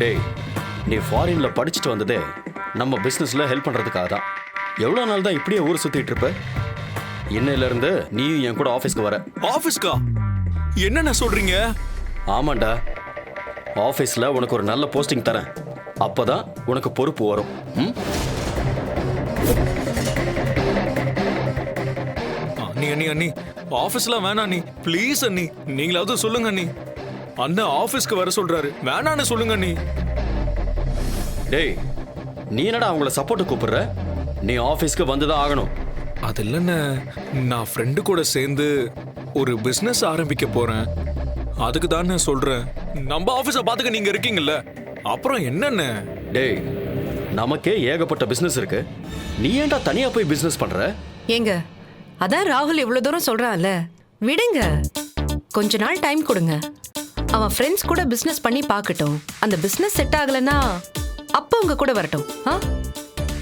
டேய், நீ ஃபாரின்ல படிச்சுட்டு வந்ததே நம்ம பிசினஸ்ல ஹெல்ப் பண்றதுக்காக தான். எவ்வளோ நாள் தான் இப்படியே ஊர் சுத்திட்டு இருப்ப? இன்னையில இருந்து நீயும் என் கூட ஆபீஸ்க்கு வர. ஆபீஸ்க்கா? என்னென்ன சொல்றீங்க? ஆமாண்டா, ஆபீஸ்ல உனக்கு ஒரு நல்ல போஸ்டிங் தரேன். அப்பதான் உனக்கு பொறுப்பு வரும். அண்ணி ஆபீஸ்ல வேணா அண்ணி, ப்ளீஸ் அண்ணி, நீங்களாவது சொல்லுங்க அண்ணி. அண்ணன் ஆபீஸ்க்கு வர சொல்றாரு, வேணான்னு சொல்லுங்க அண்ணி. டேய், நீ என்னடா அவங்கள சப்போர்ட் கூப்பிடுற? நீ ஆபீஸ்க்கு வந்துதான் ஆகணும். அது இல்லைன்னு, நான் ஃப்ரெண்டு கூட சேர்ந்து ஒரு பிசினஸ் ஆரம்பிக்க போறேன். அதுக்கு தான் நான் சொல்றேன். நம்ம ஆபீஸை பார்த்துக்க நீங்க இருக்கீங்கல்ல, அப்புறம் என்னென்ன? டேய், நமக்கே ஏகப்பட்ட பிசினஸ் இருக்கு. நீ ஏன்டா தனியா போய் பிசினஸ் பண்ற? ஏங்க, அதான் ராகுல் இவ்வளவு தூரம் சொல்றான்ல, விடுங்க. கொஞ்ச நாள் டைம் கொடுங்க. அவன் ஃப்ரெண்ட்ஸ் கூட பிசினஸ் பண்ணி பார்க்கட்டும். அந்த பிசினஸ் செட் ஆகலன்னா அப்ப உங்க கூட வரட்டும்.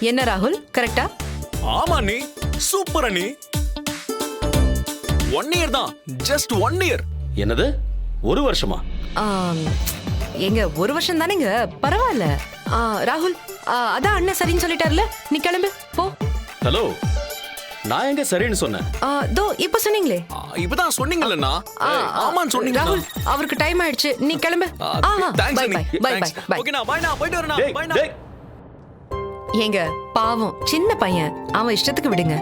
என்ன ராகுல், கரெக்டா? ஆமா நீ சூப்பர் அண்ணி. 1 இயர் தான், ஜஸ்ட் 1 இயர். என்னது, 1 வருஷமா? எங்க 1 வருஷம் தானேங்க, பரவாயில்ல. ராகுல், அதான் அண்ணன் சரின்னு சொல்லிட்டார்ல, நீ கிளம்பு போ. ஹலோ, நான் எங்க சரின்னு சொன்னேன்? தோ இப்ப சொன்னீங்களே. இப்பதான் சொன்னீங்கல்லண்ணா. ஆமான்னு சொன்னீங்க. ராகுல், அவருக்கு டைம் ஆயிடுச்சு, நீ கிளம்பு. தேங்க்ஸ் பை அண்ணி. Bye bye bye. ஓகேண்ணா, பைண்ணா, போயிட்டு வரேண்ணா. பைண்ணா. ஏங்க, பாவம் சின்ன பையன், அவன் இஷ்டத்துக்கு விடுங்க.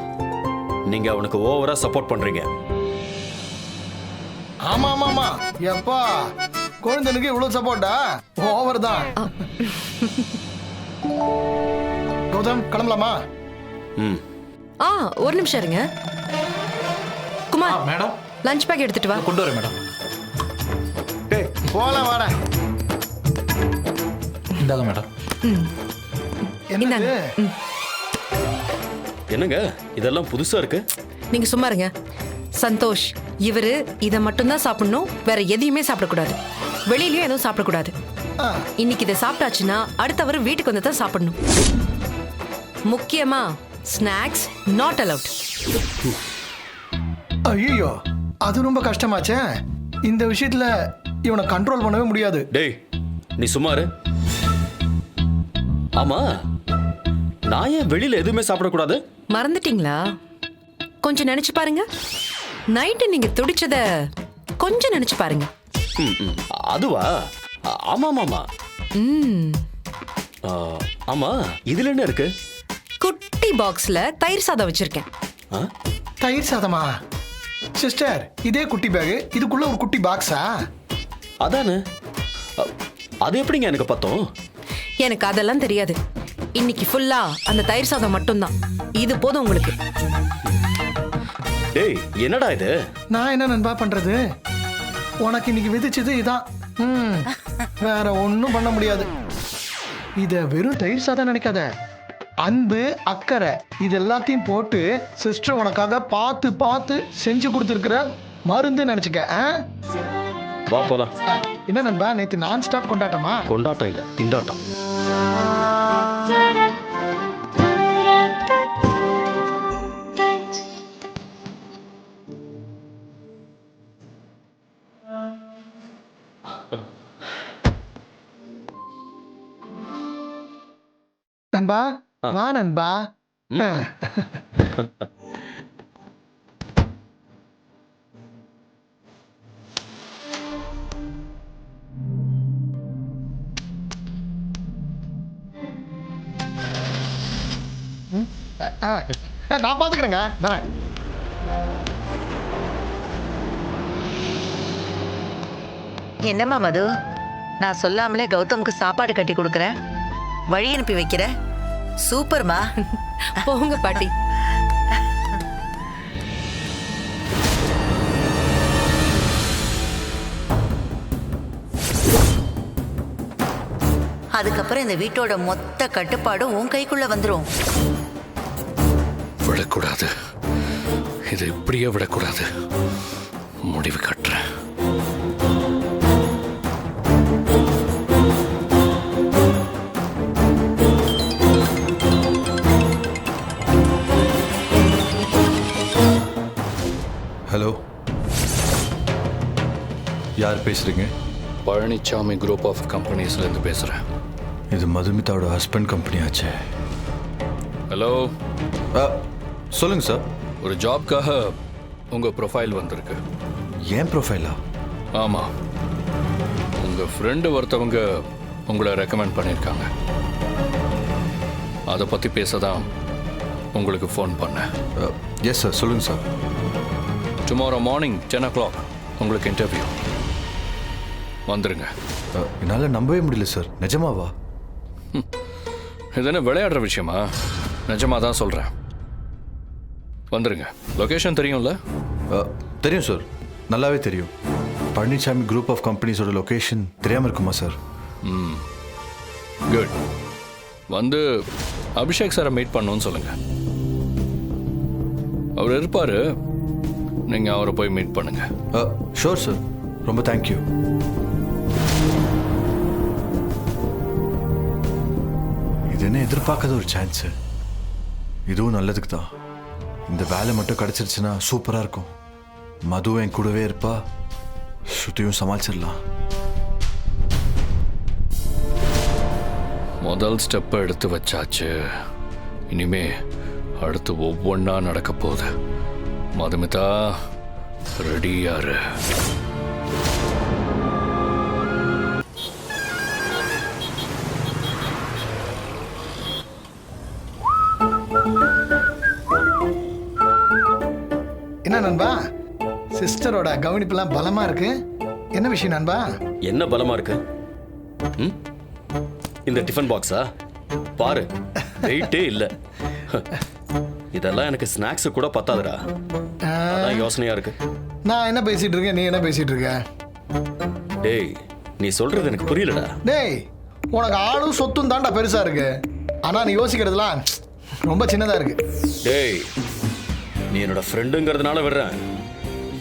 நீங்க அவனுக்கு ஓவரா சப்போர்ட் பண்றீங்க. ஆமா ஆமா ஆமா, எப்பா குழந்தைனுக்கு இவ்வளவு சப்போர்ட்டா? ஓவர் தான். கௌதம், கிளம்பலாமா? ஒரு நிமிஷம் இருங்க. குமார், மேடம், லஞ்ச் பேக் எடுத்துட்டு வா. கொண்டு வரேன் மேடம். டேய், போலாம் வாடா. இந்தாங்க மேடம். என்னது? என்னங்க இதெல்லாம் புதுசா இருக்கு? நீங்க சும்மா இருங்க. சந்தோஷ், இவரு இத மட்டும் தான் சாப்பிடணும், வேற எதையுமே சாப்பிடக்கூடாது. வெளியிலயும் எதுவும் சாப்பிடக்கூடாது. இன்னைக்கு இதை சாப்பிட்டாச்சுன்னா அடுத்தவரு வீட்டுக்கு வந்து தான் சாப்பிடணும். முக்கியமா ஸ்நாக்ஸ் நாட் அலவுட். ஐயோ, அது ரொம்ப கஷ்டமாச்சே. இந்த விஷயத்துல இவனை கண்ட்ரோல் பண்ணவே முடியாது. டேய், நீ சும்மா இரு. ஆமா, நான் ஏன் வெளியில எதுவுமே சாப்பிடக்கூடாது? மறந்துட்டீங்களா? கொஞ்சம் நினைச்சு பாருங்க. நைட்டு நீங்க துடிச்சத கொஞ்சம் நினைச்சு பாருங்க. அதுவா? ஆமா ஆமா. ஆமா, இதுல என்ன இருக்கு? குட்டி பாக்ஸ்ல தயிர் சாதம் வச்சிருக்கேன். தயிர் சாதமா? சிஸ்டர், இதே குட்டி பேக், இதுக்குள்ள ஒரு குட்டி பாக்ஸா? அதானே. அது எப்படிங்க எனக்கு பத்தோம்? எனக்கு அதெல்லாம் தெரியாது. இன்னைக்கு ஃபுல்லா அந்த தயிர் சாதம் மட்டும்தான். இது போதும் உங்களுக்கு. டேய், என்னடா இது? நான் என்ன நண்பா பண்றது? உனக்கு இன்னைக்கு விதிச்சது இதான். வேற ஒன்னும் பண்ண முடியாது. இத வெறும் தயிர் சாதம் நினைக்காத. அன்பு, அக்கறை இது எல்லாத்தையும் போட்டு சிஸ்டர் உனக்காக பார்த்து பார்த்து செஞ்சு கொடுத்துருக்கிற மருந்து நினைச்சுக்க. வா போலாம். என்ன நண்பா, நேத்து நான் ஸ்டாப் கொண்டாட்டமா? கொண்டாட்டம் இல்ல, திண்டாட்டம். நண்பா, வா நண்பா. நான் பாத்துக்கிறேங்க. என்னம்மா மது, நான் சொல்லாமலே கௌதமுக்கு சாப்பாடு கட்டி கொடுக்குறேன், வழி அனுப்பி வைக்கிற. சூப்பர்மா. போங்க பாட்டி. அதுக்கப்புறம் இந்த வீட்டோட மொத்த கட்டுப்பாடும் உன் கைக்குள்ள வந்துரும். விடக்கூடாது, இதை இப்படியே விடக்கூடாது. முடிவு கட்டுறேன். ஹலோ, யார் பேசுறீங்க? பழனிசாமி குரூப் ஆஃப் கம்பெனிஸ்லேருந்து பேசுகிறேன். இது மதுமிதாவோட ஹஸ்பண்ட் கம்பெனி ஆச்சே. ஹலோ, சொல்லுங்க சார். ஒரு ஜாப்க்காக உங்கள் ப்ரொஃபைல் வந்திருக்கு. ஏன் ப்ரொஃபைலா? ஆமாம், உங்கள் ஃப்ரெண்டு ஒருத்தவங்க உங்களை ரெக்கமெண்ட் பண்ணியிருக்காங்க. அதை பற்றி பேச தான் உங்களுக்கு ஃபோன் பண்ணேன். எஸ் சார், சொல்லுங்க சார். டுமாரோ மார்னிங் 10 o'clock உங்களுக்கு இன்டர்வியூ. வந்துருங்க. என்னால் நம்பவே முடியல சார். நிஜமாவா? இது என்ன விளையாடுற விஷயமா? நிஜமாக தான் சொல்கிறேன். வந்துருங்க. லொக்கேஷன் தெரியும்ல? தெரியும் சார், நல்லாவே தெரியும். பழனிசாமி குரூப் ஆஃப் கம்பெனிஸோட லொக்கேஷன் தெரியாமல் இருக்குமா சார்? குட். வந்து அபிஷேக் சாரை மீட் பண்ணணும்னு சொல்லுங்கள். அவர் இருப்பார், நீங்கள் அவரை போய் மீட் பண்ணுங்கள். ஷோர் சார், ரொம்ப தேங்க்யூ. இது என்ன எதிர்பார்க்காத ஒரு சான்ஸு. இதுவும் நல்லதுக்கு தான். இந்த வேலை மட்டும் கிடச்சிருச்சுன்னா சூப்பராக இருக்கும். மதுவும் என் கூடவே இருப்பா, ஸ்ருதியும் சமாளிச்சிடலாம். முதல் ஸ்டெப்பை எடுத்து வச்சாச்சு. இனிமே அடுத்து ஒவ்வொன்றா நடக்க போகுது. மதுமிதா, ரெடியாரு. என்ன நண்பா, சிஸ்டரோட கவனிப்புலாம் பலமா இருக்கு. என்ன விஷயம் நண்பா? என்ன பலமா இருக்கு? இந்த டிஃபன் பாக்ஸா பாரு, வெயிட்டே இல்ல. இதெல்லாம் எனக்கு ஸ்நாக்ஸ் கூட பத்தாதுடா. அதான் யோசனையா இருக்கு. நான் என்ன பேசிட்டு இருக்கேன், நீ என்ன பேசிட்டு இருக்க? டேய், நீ சொல்றது எனக்கு புரியலடா. டேய், உனக்கு ஆளும் சொத்தும் தாண்டா பெருசா இருக்கு. ஆனா நீ யோசிக்கிறதுலாம் ரொம்ப சின்னதா இருக்கு. டேய், நீ என்னோட ஃப்ரெண்டுங்கிறதுனால விடுறேன்.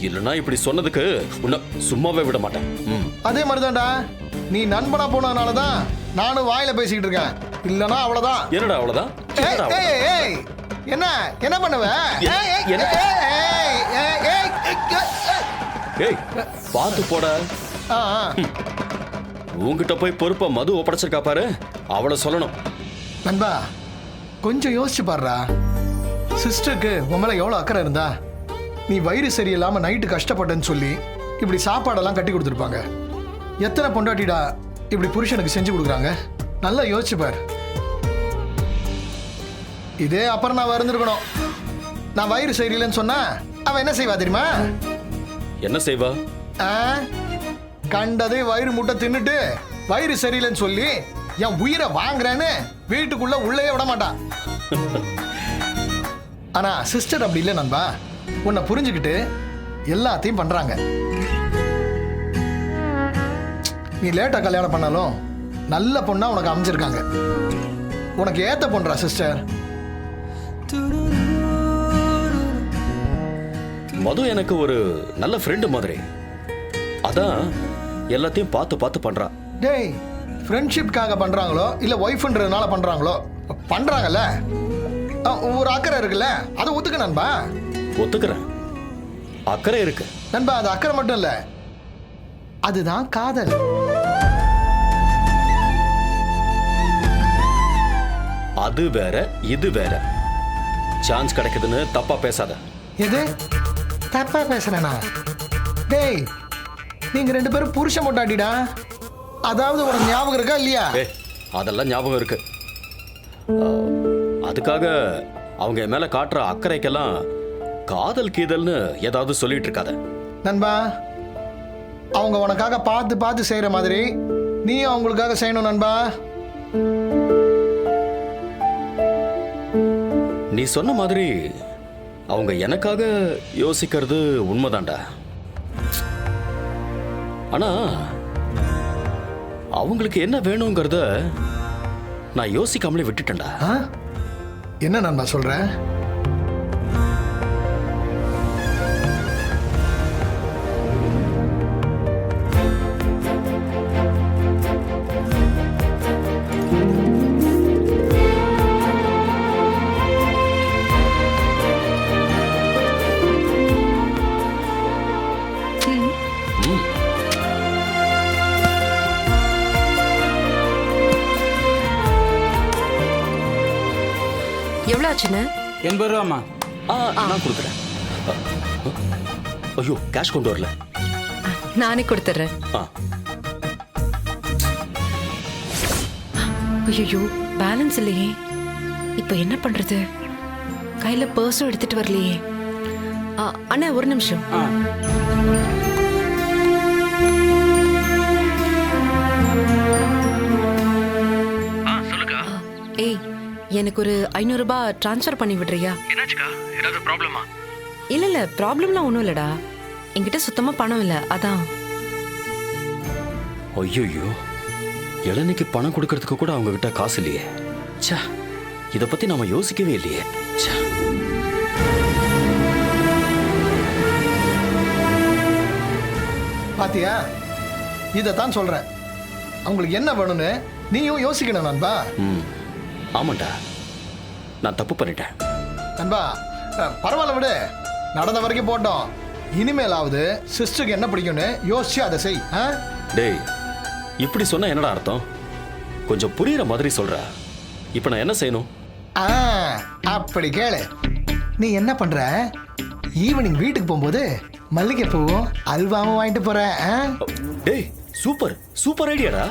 இல்லைன்னா இப்படி சொன்னதுக்கு உன்னை சும்மாவே விட மாட்டேன். அதே மாதிரிதான்டா, நீ நண்பனா போனதுனால தான் நானும் வாயில பேசிக்கிட்டு இருக்கேன். இல்லனா அவ்வளவுதான். என்னடா அவ்வளவுதான்? ஏய், ஏய், ஏய், என்ன என்ன பண்ணுவ? ஏய், ஏய், என்ன? ஏய், ஏய், ஏய், ஏய், பார்த்து போட. ஆ, ஆ. உன்கிட்ட போய் பொறுப்பை மது ஒப்படைச்சிருக்கா பாரு, அவளை சொல்லணும். நண்பா, கொஞ்சம் யோசிச்சு பாருடா. சிஸ்டருக்கு உன் மேல எவ்வளவு அக்கறை இருந்தா நீ வயிறு சரியில்லாம நைட்டு கஷ்டப்பட்டேன்னு சொல்லி இப்படி சாப்பாடெல்லாம் கட்டி கொடுத்துருப்பாங்க. எத்தனை பொண்டாட்டிடா இப்படி புருஷனுக்கு செஞ்சு கொடுக்குறாங்க? நல்லா யோசிச்சு பாரு. இதே அப்புறம் நான் இருந்திருக்கணும். நான் வயிறு சரியில்லைன்னு சொன்னா அவன் என்ன செய்வா தெரியுமா? என்ன செய்வா? ஆ, கண்டதே வயிறு முட்டை தின்னுட்டு வயிறு சரியில்லைன்னு சொல்லி என் உயிரை வாங்குறேன்னு வீட்டுக்குள்ள உள்ளே விட மாட்டான். ஆனா சிஸ்டர் அப்படி இல்லை நண்பா. உன்னை புரிஞ்சுக்கிட்டு எல்லாத்தையும் பண்றாங்க. நீ லேட்டா கல்யாணம் பண்ணாலும் நல்ல பொண்ணா உனக்கு அமைஞ்சிருக்காங்க. உனக்கு ஏத்த பொண்ணா சிஸ்டர். மது எனக்கு ஒரு நல்ல ஃப்ரெண்டு மாதிரி. அதான் எல்லாத்தையும் பார்த்து பார்த்து பண்றா. டேய், ஃப்ரெண்ட்ஷிப்காக பண்றாங்களோ இல்ல ஒய்ஃப்ன்றதுனால பண்றாங்களோ, பண்றாங்கல்ல, ஒரு அக்கறை இருக்குல்ல, அதை ஒத்துக்க நண்பா. ஒத்துக்கிறேன், அக்கறை இருக்கு நண்பா. அது அக்கறை மட்டும் இல்ல, அதுதான் காதல். அது வேற இது வேற. சான்ஸ் கிடைக்குதுன்னு தப்பா பேசாத. எது தப்பா பேசுறேனா? டேய், நீங்க ரெண்டு பேரும் புருஷ மொட்டாட்டிடா. அதாவது உனக்கு ஞாபகம் இருக்கா இல்லையா? அதெல்லாம் ஞாபகம் இருக்கு. அதுக்காக அவங்க என் மேல காட்டுற அக்கறைக்கெல்லாம் காதல் கீதல்னு ஏதாவது சொல்லிட்டு இருக்காத நண்பா. அவங்க உனக்காக பார்த்து பார்த்து செய்யற மாதிரி நீ அவங்களுக்காக செய்யணும் நண்பா. நீ சொன்ன மாதிரி அவங்க எனக்காக யோசிக்கிறது உண்மைதான்டா. ஆனா அவங்களுக்கு என்ன வேணுங்கிறத நான் யோசிக்காமலே விட்டுட்டேன்டா. என்ன நண்பா சொல்ற? எவ்வளவு ஆச்சுன்னு? 80 ரூபாம்மா. நான் கொடுக்குறேன். ஐயோ கேஷ் கொண்டு வரல. நானே கொடுத்துட்றேன். ஐயோ பேலன்ஸ் இல்லையே, இப்போ என்ன பண்றது? கையில பர்ஸும் எடுத்துட்டு வரலையே. அண்ணா ஒரு நிமிஷம். ஏய், எனக்கு ஒரு 500 ரூபாய் ட்ரான்ஸ்ஃபர் பண்ணி விடுறியா? என்னாச்சுக்கா, ஏதாவது ப்ராப்ளமா? இல்ல ப்ராப்ளம்லாம் ஒன்றும் இல்லடா, என்கிட்ட சுத்தமா பணம் இல்லை, அதான். ஐயோ இளநிக்கு பணம் கொடுக்கறதுக்கு கூட அவங்க கிட்ட காசு இல்லையே. ச்சே, இத பத்தி நாம யோசிக்கவே இல்லையே. ச்சே. பாத்தியா, இதைத்தான் சொல்றேன். அவங்களுக்கு என்ன வேணும்னு நீயும் யோசிக்கணும் நண்பா. ஆமாண்டா, நான் தப்பு பண்ணிட்டேன் நண்பா. பரவாயில்ல விடு, நடந்த வரைக்கும் போட்டோம். இனிமேலாவது சிஸ்டருக்கு என்ன பிடிக்கும்னு யோசிச்சு அதை செய். டேய், இப்படி சொன்னா என்னடா அர்த்தம்? கொஞ்சம் புரியுற மாதிரி சொல்ற. இப்ப நான் என்ன செய்யணும்? அப்படி கேளு. நீ என்ன பண்ற, ஈவினிங் வீட்டுக்கு போகும்போது மல்லிகைப்பூவும் அல்வாவும் வாங்கிட்டு போற. டேய், சூப்பர் சூப்பர் ஐடியாடா.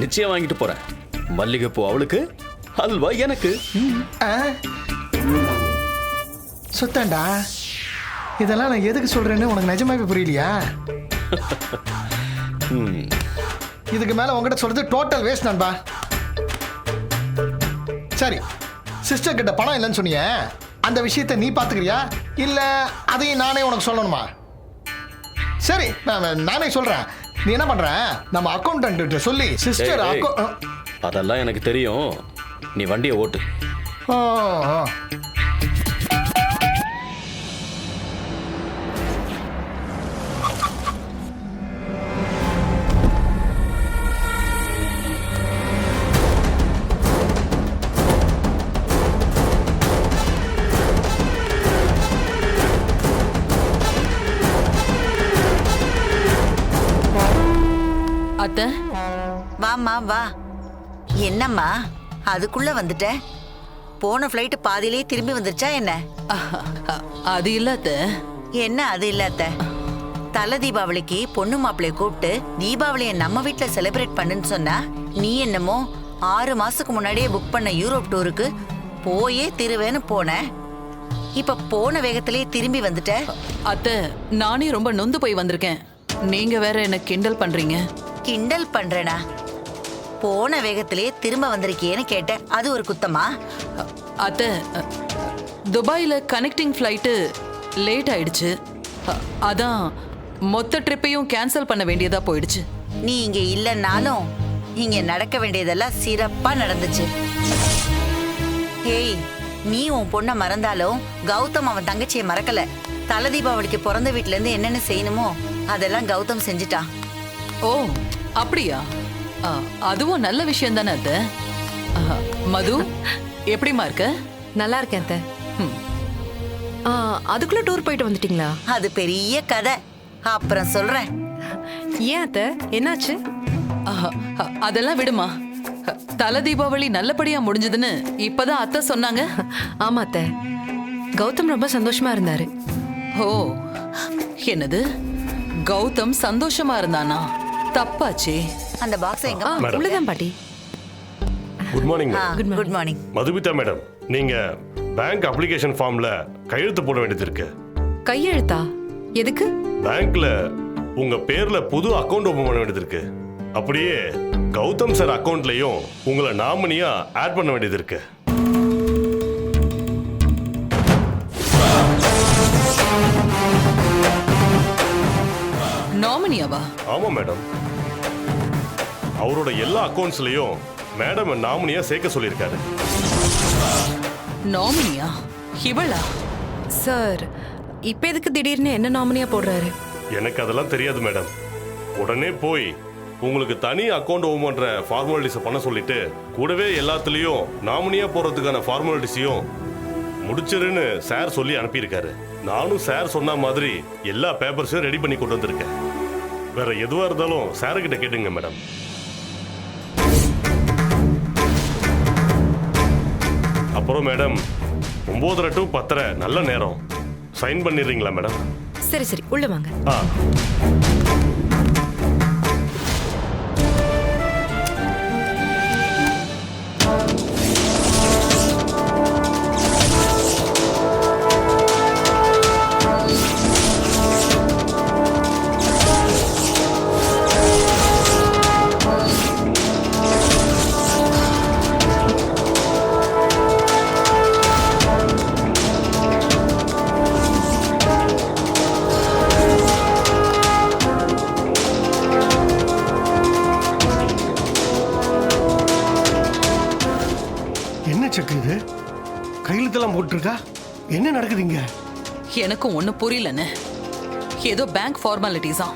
நிச்சயம் வாங்கிட்டு போறேன். மல்லிகைப்பூ அவளுக்கு, அல்வா எனக்கு. சுத்தண்டா, இதெல்லாம் நான் எதுக்கு சொல்றேன்னு உனக்கு நிஜமாவே புரியலையா? இதுக்கு மேல உங்ககிட்ட சொல்றது டோட்டல் வேஸ்ட் நண்பா. சரி, சிஸ்டர் கிட்ட பணம் இல்லைன்னு சொன்னீங்க, அந்த விஷயத்தை நீ பாத்துக்கிறியா இல்ல அதையும் நானே உனக்கு சொல்லணுமா? சரி, நானே சொல்றேன். நீ என்ன பண்ற, நம்ம அக்கௌண்டன்ட் சொல்லி சிஸ்டர் அதெல்லாம் எனக்கு தெரியும். நீ வண்டியை ஓட்டு. அத்தை, வாம்மா வா. என்னம்மா அதுக்குள்ள வந்துட்ட? போன ஃப்ளைட் பாதியிலே திரும்பி வந்துருச்சா என்ன? அது இல்ல அத்தை. என்ன அது இல்ல அத்தை? தலை தீபாவளிக்கு பொண்ணு மாப்பிள்ளைய கூப்பிட்டு தீபாவளியை நம்ம வீட்டுல செலிப்ரேட் பண்ணுன்னு சொன்னா, நீ என்னமோ 6 மாசத்துக்கு முன்னாடியே புக் பண்ண யூரோப் டூருக்கு போயே திருவேன்னு போன. இப்ப போன வேகத்திலே திரும்பி வந்துட்ட. அத்தை, நானே ரொம்ப நொந்து போய் வந்திருக்கேன். நீங்க வேற என்ன கிண்டல் பண்றீங்க. கிண்டல் பண்றேனா? போன வேகத்திலே திரும்ப வந்திருக்கியேன்னு கேட்டேன், அது ஒரு குத்தமா? அத்தை, துபாயில கனெக்டிங் ஃப்ளைட்டு லேட் ஆயிடுச்சு. அதான் மொத்த ட்ரிப்பையும் கேன்சல் பண்ண வேண்டியதா போயிடுச்சு. நீ இங்க இல்லைன்னாலும் இங்க நடக்க வேண்டியதெல்லாம் சிறப்பா நடந்துச்சு. ஹேய், நீ உன் பொண்ணை மறந்தாலும் கௌதம் அவன் தங்கச்சியை மறக்கல. தலை தீபாவளிக்கு பிறந்த வீட்டுல இருந்து என்னென்ன செய்யணுமோ அதெல்லாம் கௌதம் செஞ்சுட்டான். ஓ அப்படியா? அதுவும் நல்ல விஷயம் தானே அத்தை. மது, எப்படிமா இருக்க? நல்லா இருக்கேன் அத்தை. அதுக்குள்ள டூர் போயிட்டு வந்துட்டீங்களா? அது பெரிய கதை, அப்புறம் சொல்றேன். ஏன் அத்தை, என்னாச்சு? அதெல்லாம் விடுமா. தலை தீபாவளி நல்லபடியா முடிஞ்சதுன்னு இப்பதான் அத்தை சொன்னாங்க. ஆமா அத்தை, கௌதம் ரொம்ப சந்தோஷமா இருந்தாரு. ஓ, என்னது? கௌதம் சந்தோஷமா இருந்தானா? தப்பாச்சே. அந்த பாக்ஸ் எங்க? உள்ளதான் பாட்டி. Good morning. Good morning. Madhumita madam, நீங்க பேங்க் அப்ளிகேஷன் ஃபார்ம்ல கையெழுத்து போட வேண்டியது இருக்கு. கையெழுத்தா? எதுக்கு? பேங்க்ல உங்க பேர்ல புது அக்கவுண்ட் ஓபன் பண்ண வேண்டியது இருக்கு. அப்படியே கௌதம் சார் அக்கவுண்ட்லயும் உங்களை நாமினியா ஆட் பண்ண வேண்டியது இருக்கு. நாமினியாவா? ஆமா மேடம், அவரோட எல்லா அக்கவுண்ட்ஸ்லயும் மேடம் நாமினியா சேர்க்க சொல்லியிருக்காரு. நாமினியா? இவளா? சார், இப்ப எதுக்கு திடீர்னு என்ன நாமினியா போடுறாரு? எனக்கு அதெல்லாம் தெரியாது மேடம். உடனே போய் உங்களுக்கு தனி அக்கௌண்ட் ஓபன் பண்ற ஃபார்மாலிட்டிஸ் பண்ண சொல்லிட்டு கூடவே எல்லாத்துலயும் நாமினியா போறதுக்கான ஃபார்மாலிட்டிஸையும் முடிச்சிருன்னு சார் சொல்லி அனுப்பியிருக்காரு. நானும் சார் சொன்ன மாதிரி எல்லா பேப்பர்ஸையும் ரெடி பண்ணி கொண்டு வந்திருக்கேன். வேற எதுவா இருந்தாலும் சாருக்கிட்ட கேட்டுங்க மேடம். அப்புறம் மேடம் 9:30 to 10:30 நல்ல நேரம். சைன் பண்ணிடுறீங்களா மேடம்? சரி சரி, உள்ள வாங்க. ஆ. என்ன செக் இது? கையெழுத்தெல்லாம் போட்டிருக்கா? என்ன நடக்குதுங்க? எனக்கும் ஒண்ணு புரியலன்னு. ஏதோ பேங்க் ஃபார்மாலிட்டிஸா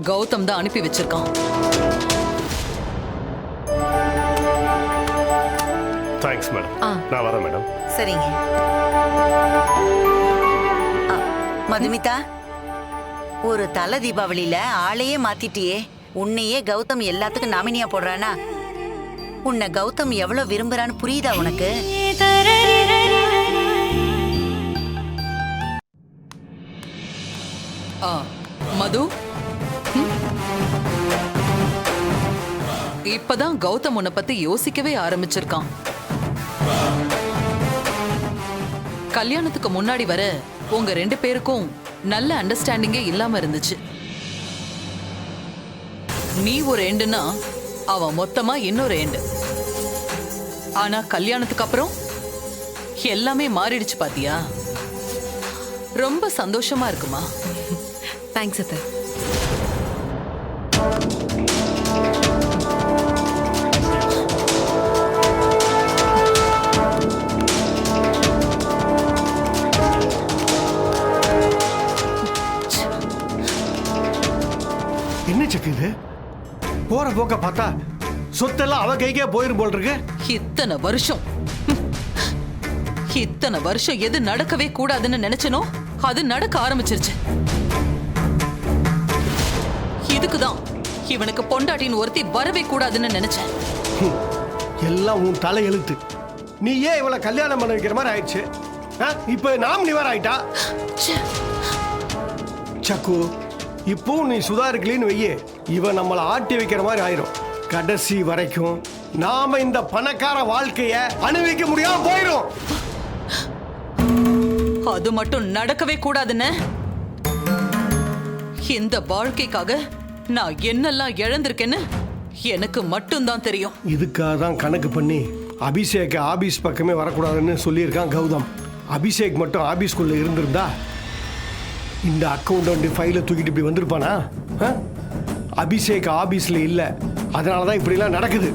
கௌதம் தான் அனுப்பி வச்சிருக்கான். Thanks madam. நான் வரேன் மேடம். சரிங்க. மதுமிதா, ஒரு தலை தீபாவளியில ஆளையே மாத்திட்டியே. உன்னையே கௌதம் எல்லாத்துக்கும் நாமினியா போடுறானா? உன்னை கௌதம் எவ்வளவு விரும்புறான்னு புரியுதா உனக்கு? மது, இப்பதான் கௌதம் உன்னை பத்தி யோசிக்கவே ஆரம்பிச்சிருக்கான். கல்யாணத்துக்கு முன்னாடி வர உங்க 2 பேருக்கும் நல்ல அண்டர்ஸ்டாண்டிங்கே இல்லாம இருந்துச்சு. நீ ஒரு எண்டுனா அவன் மொத்தமா இன்னொரு எண்டு. ஆனா கல்யாணத்துக்கு அப்புறம் எல்லாமே மாறிடுச்சு பாத்தியா? ரொம்ப சந்தோஷமா இருக்குமா? தேங்க்ஸ் அத்தை. என்ன செக் இது? போற போக்க பார்த்தா சொத்தெல்லாம் அவ கைக்கே போயிரும் போல் இருக்கு. இத்தனை வருஷம் எது நடக்கவே கூடாதுன்னு நினைச்சனோ அது நடக்க ஆரம்பிச்சிருச்சு. இதுக்குதான் இவனுக்கு பொண்டாட்டின்னு ஒருத்தி வரவே கூடாதுன்னு நினைச்சேன். எல்லாம் உன் தலை எழுத்து. நீ ஏன் இவளை கல்யாணம் பண்ண வைக்கிற மாதிரி ஆயிடுச்சு? இப்ப நாம் நிவர் ஆயிட்டா. சக்கு, இப்போ நீ சுதாரிக்கலின்னு வையே, இவ நம்மளை ஆட்டி வைக்கிற மாதிரி ஆயிரும். கடைசி வரைக்கும் நாம இந்த பணக்கார வாழ்க்கைய அனுபவிக்க முடியாம போயிரும். அது மட்டும் நடக்கவே கூடாதுன்னு. இந்த வாழ்க்கைக்காக நான் என்னெல்லாம் இழந்திருக்கேன்னு எனக்கு மட்டும்தான் தெரியும். இதுக்காக தான் கணக்கு பண்ணி அபிஷேக் ஆபீஸ் பக்கமே வரக்கூடாதுன்னு சொல்லியிருக்கான் கௌதம். அபிஷேக் மட்டும் ஆபீஸ்குள்ள இருந்திருந்தா இந்த அக்கௌண்ட் ஃபைலை தூக்கிட்டு இப்படி வந்திருப்பானா? அபிஷேக் ஆபீஸ்ல இல்ல, அதனாலதான் இப்படிலாம் நடக்குது.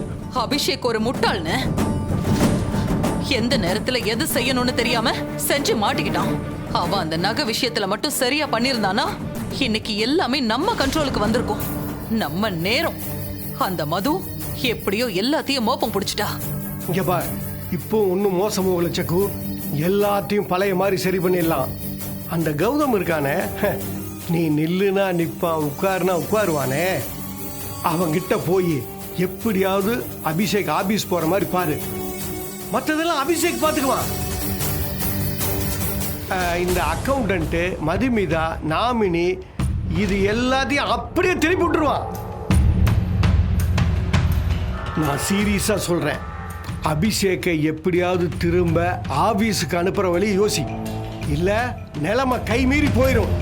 அபிஷேக் ஒரு முட்டாள்னு. எந்த நேரத்துல எது செய்யணும்னு தெரியாம செஞ்சு மாட்டிக்கிட்டான். அவன் அந்த நகை விஷயத்துல மட்டும் சரியா பண்ணிருந்தானா இன்னைக்கு எல்லாமே நம்ம கண்ட்ரோலுக்கு வந்திருக்கும். நம்ம நேரம். அந்த மது எப்படியோ எல்லாத்தையும் மோப்பம் பிடிச்சிட்டா. இங்க பார், இப்போ ஒன்னும் மோசமும் இல்லை சக்கு. எல்லாத்தையும் பழைய மாதிரி சரி பண்ணிடலாம். அந்த கௌதம் இருக்கானே, நீ நில்லுனா நிப்பான், உட்காருனா உட்காருவானே, அவங்கிட்ட போய் எப்படியாவது அபிஷேக் ஆபீஸ் போற மாதிரி பாரு. மற்றதெல்லாம் அபிஷேக் பார்த்துக்குவான். இந்த அக்கௌண்டன்ட், மதுமிதா, நாமினி, இது எல்லாத்தையும் அப்படியே திருப்பி விட்டுருவான். நான் சீரியஸா சொல்றேன். அபிஷேக்கை எப்படியாவது திரும்ப ஆபீஸுக்கு அனுப்புற வழி யோசி, இல்ல நிலைமை கை மீறி போயிடும்.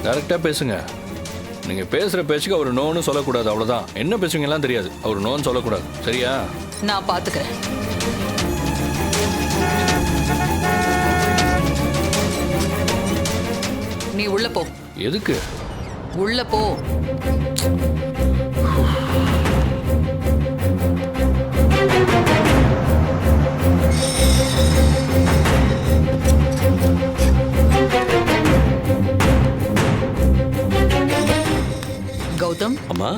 டைரக்டா பேசுங்க. நீங்க பேசுற பேச்சுக்கு அவர் நோன்னு சொல்லக்கூடாது, அவ்வளவுதான். என்ன பேசுவீங்கலாம் தெரியாது, அவர் நோன்னு சொல்லக்கூடாது, சரியா? நான் பாத்துக்கிறேன். நீ உள்ள போ. எதுக்கு? உள்ள போ. கௌதம், கௌதம். அம்மா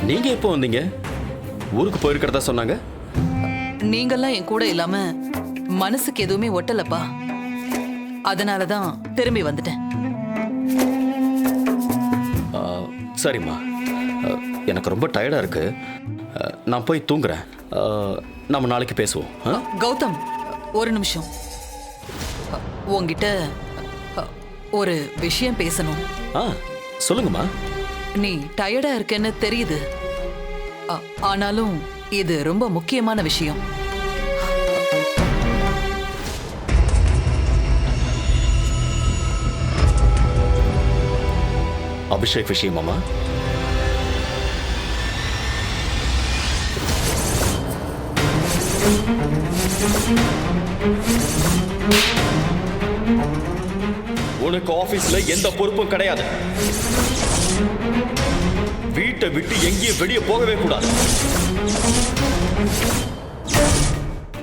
நீங்க எப்போ வந்தீங்க? ஊருக்கு போயிருக்கிறதா சொன்னாங்க. நீங்கெல்லாம் என் கூட இல்லாம மனசுக்கு எதுவுமே ஒட்டலப்பா. அதனாலதான் திரும்பி வந்துட்டேன். சரிம்மா, எனக்கு ரொம்ப டயர்டா இருக்கு. நான் போய் தூங்குறேன். நம்ம நாளைக்கு பேசுவோம். கௌதம், ஒரு நிமிஷம். உன்கிட்ட ஒரு விஷயம் பேசணும். சொல்லுங்கம்மா. நீ டயர்டா இருக்கேன்னு தெரியுது. ஆனாலும் இது ரொம்ப முக்கியமான விஷயம். அபிஷேக் விஷயமாமா? உனக்கு ஆபீஸ்ல எந்த பொறுப்பும் கிடையாது. வீட்டை விட்டு எங்கேயும் வெளியே போகவே கூடாது.